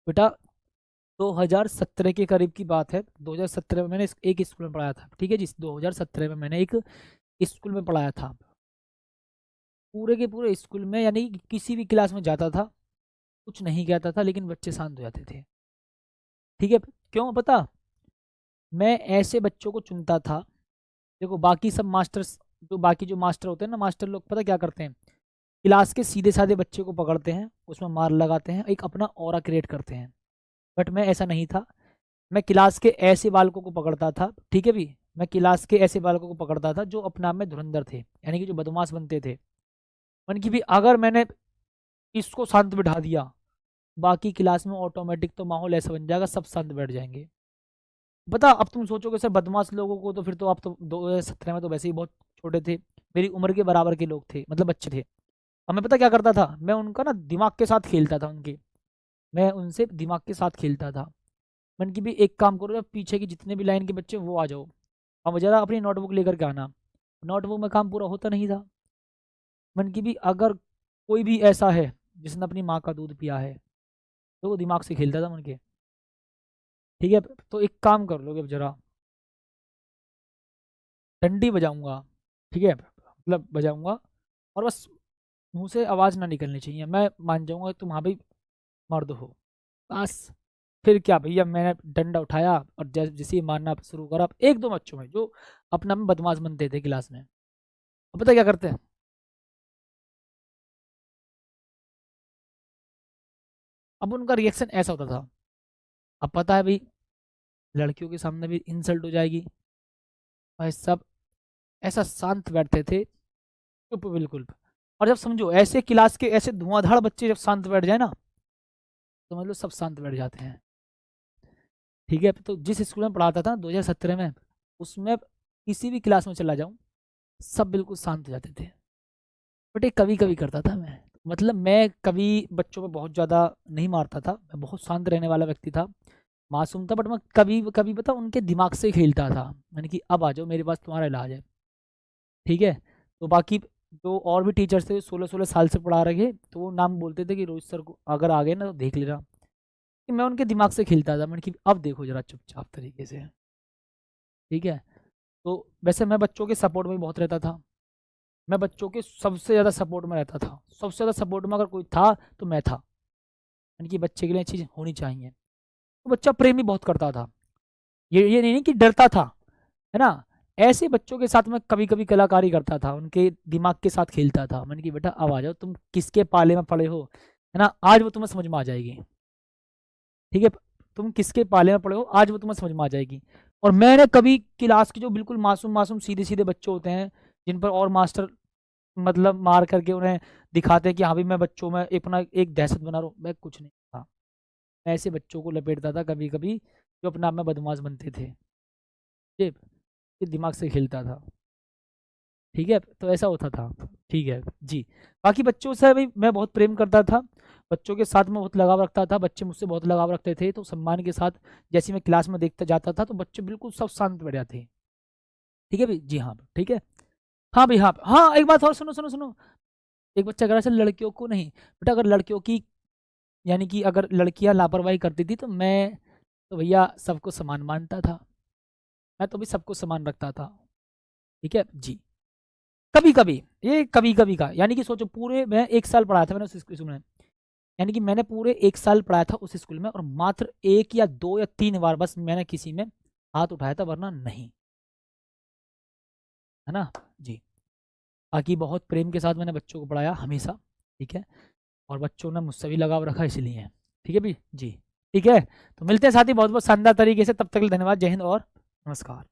बेटा 2017 के करीब की बात है। 2017 में मैंने एक स्कूल में पढ़ाया था, ठीक है जी। 2017 में मैंने एक स्कूल में पढ़ाया था। पूरे के पूरे स्कूल में, यानी कि किसी भी क्लास में जाता था, कुछ नहीं कहता था, लेकिन बच्चे शांत हो जाते थे। ठीक है, क्यों पता? मैं ऐसे बच्चों को चुनता था। देखो बाकी सब मास्टर्स, जो मास्टर होते हैं ना, मास्टर लोग पता क्या करते हैं, क्लास के सीधे साधे बच्चे को पकड़ते हैं, उसमें मार लगाते हैं, एक अपना ऑरा क्रिएट करते हैं। बट मैं ऐसा नहीं था। मैं क्लास के ऐसे बालकों को पकड़ता था, ठीक है भी, मैं क्लास के ऐसे बालकों को पकड़ता था जो अपने आप में धुरंधर थे, यानी कि जो बदमाश बनते थे। मन की भी अगर मैंने इसको शांत बिठा दिया, बाकी क्लास में ऑटोमेटिक तो माहौल ऐसा बन जाएगा, सब शांत बैठ जाएंगे। पता, अब तुम सोचोगे सर बदमाश लोगों को तो फिर तो आप तो 2017 में तो वैसे ही बहुत छोटे थे, मेरी उम्र के बराबर के लोग थे, मतलब बच्चे थे। अब मैं पता क्या करता था, मैं उनका ना दिमाग के साथ खेलता था, उनके, मैं उनसे दिमाग के साथ खेलता था। मन की भी एक काम करो, जब पीछे की जितने भी लाइन के बच्चे वो आ जाओ, अब जरा अपनी नोटबुक लेकर के आना। नोटबुक में काम पूरा होता नहीं था। मन की भी अगर कोई भी ऐसा है जिसने अपनी माँ का दूध पिया है, तो वो दिमाग से खेलता था मन के। ठीक है, तो एक काम कर लो अब जरा, डंडी बजाऊंगा, ठीक है, मतलब बजाऊंगा, और बस मुंह से आवाज़ ना निकलनी चाहिए, मैं मान जाऊंगा कि तुम हाँ भाई मर्द हो, बस। फिर क्या भैया, मैंने डंडा उठाया और जैसे ही मारना शुरू करा, एक दो बच्चों में जो अपना में बदमाश बनते थे क्लास में, अब पता क्या करते हैं, अब उनका रिएक्शन ऐसा होता था। अब पता है भाई, लड़कियों के सामने भी इंसल्ट हो जाएगी, भाई सब ऐसा शांत बैठते थे, चुप बिल्कुल। और जब समझो ऐसे क्लास के ऐसे धुआंधार बच्चे जब शांत बैठ जाए ना, तो मतलब सब शांत बैठ जाते हैं। ठीक है, तो जिस स्कूल में पढ़ाता था 2017 में, उसमें किसी भी क्लास में चला जाऊं, सब बिल्कुल शांत हो जाते थे। बट ये कभी कभी करता था मैं, मतलब मैं कभी बच्चों पे बहुत ज़्यादा नहीं मारता था, मैं बहुत शांत रहने वाला व्यक्ति था, मासूम था। बट मैं कभी कभी पता उनके दिमाग से खेलता था, मैंने कि अब आ जाओ मेरे पास, तुम्हारा इलाज है। ठीक है, तो बाकी जो और भी टीचर्स थे 16-16 साल से पढ़ा रहे, तो वो नाम बोलते थे कि रोहित सर को अगर आ गए ना तो देख लेना, कि मैं उनके दिमाग से खेलता था। मैंने कि अब देखो जरा चुपचाप तरीके से। ठीक है, तो वैसे मैं बच्चों के सपोर्ट में भी बहुत रहता था, मैं बच्चों के सबसे ज़्यादा सपोर्ट में रहता था, सबसे ज़्यादा सपोर्ट में अगर कोई था तो मैं था। यानी कि बच्चे के लिए चीज़ होनी चाहिए, तो बच्चा प्रेम भी बहुत करता था, ये नहीं कि डरता था, है ना। ऐसे बच्चों के साथ मैं कभी कभी कलाकारी करता था, उनके दिमाग के साथ खेलता था। मैंने कि बेटा अब आ जाओ, तुम किसके पाले में पड़े हो, है ना, आज वो तुम्हें समझ में आ जाएगी। ठीक है, तुम किसके पाले में पड़े हो, आज वो तुम्हें समझ में आ जाएगी। और मैंने कभी क्लास के जो बिल्कुल मासूम मासूम सीधे सीधे बच्चे होते हैं, जिन पर और मास्टर मतलब मार करके उन्हें दिखाते हैं कि हाँ भाई मैं बच्चों में अपना एक दहशत बना रहा हूँ, मैं कुछ नहीं था। मैं ऐसे बच्चों को लपेटता था कभी कभी, जो अपने आप में बदमाश बनते थे, ये दिमाग से खेलता था। ठीक है, तो ऐसा होता था। ठीक है जी। बाकी बच्चों से भाई मैं बहुत प्रेम करता था, बच्चों के साथ मैं बहुत लगाव रखता था, बच्चे मुझसे बहुत लगाव रखते थे, तो सम्मान के साथ जैसे मैं क्लास में देखता जाता था, तो बच्चे बिल्कुल सब शांत बैठ जाते हैं। ठीक है भाई, जी हाँ, ठीक है। हाँ भाई, हाँ हाँ, एक बात और सुनो सुनो सुनो। एक बच्चा कह रहा है लड़कियों को नहीं, बेटा अगर लड़कियों की, यानी कि अगर लड़कियां लापरवाही करती थी तो मैं तो भैया सबको समान मानता था, मैं तो भी सबको समान रखता था। ठीक है जी। कभी कभी, ये कभी कभी का, यानी कि सोचो पूरे मैं 1 साल पढ़ाया था मैंने उस स्कूल में, यानी कि मैंने पूरे 1 साल पढ़ाया था उस स्कूल में, और मात्र 1 या 2 या 3 बार बस मैंने किसी में हाथ उठाया था, वरना नहीं, है ना जी। बाकी बहुत प्रेम के साथ मैंने बच्चों को पढ़ाया हमेशा। ठीक है, और बच्चों ने मुझसे भी लगाव रखा इसलिए। ठीक है भी जी। ठीक है, तो मिलते हैं साथी बहुत बहुत शानदार तरीके से, तब तक के लिए धन्यवाद, जय हिंद और नमस्कार।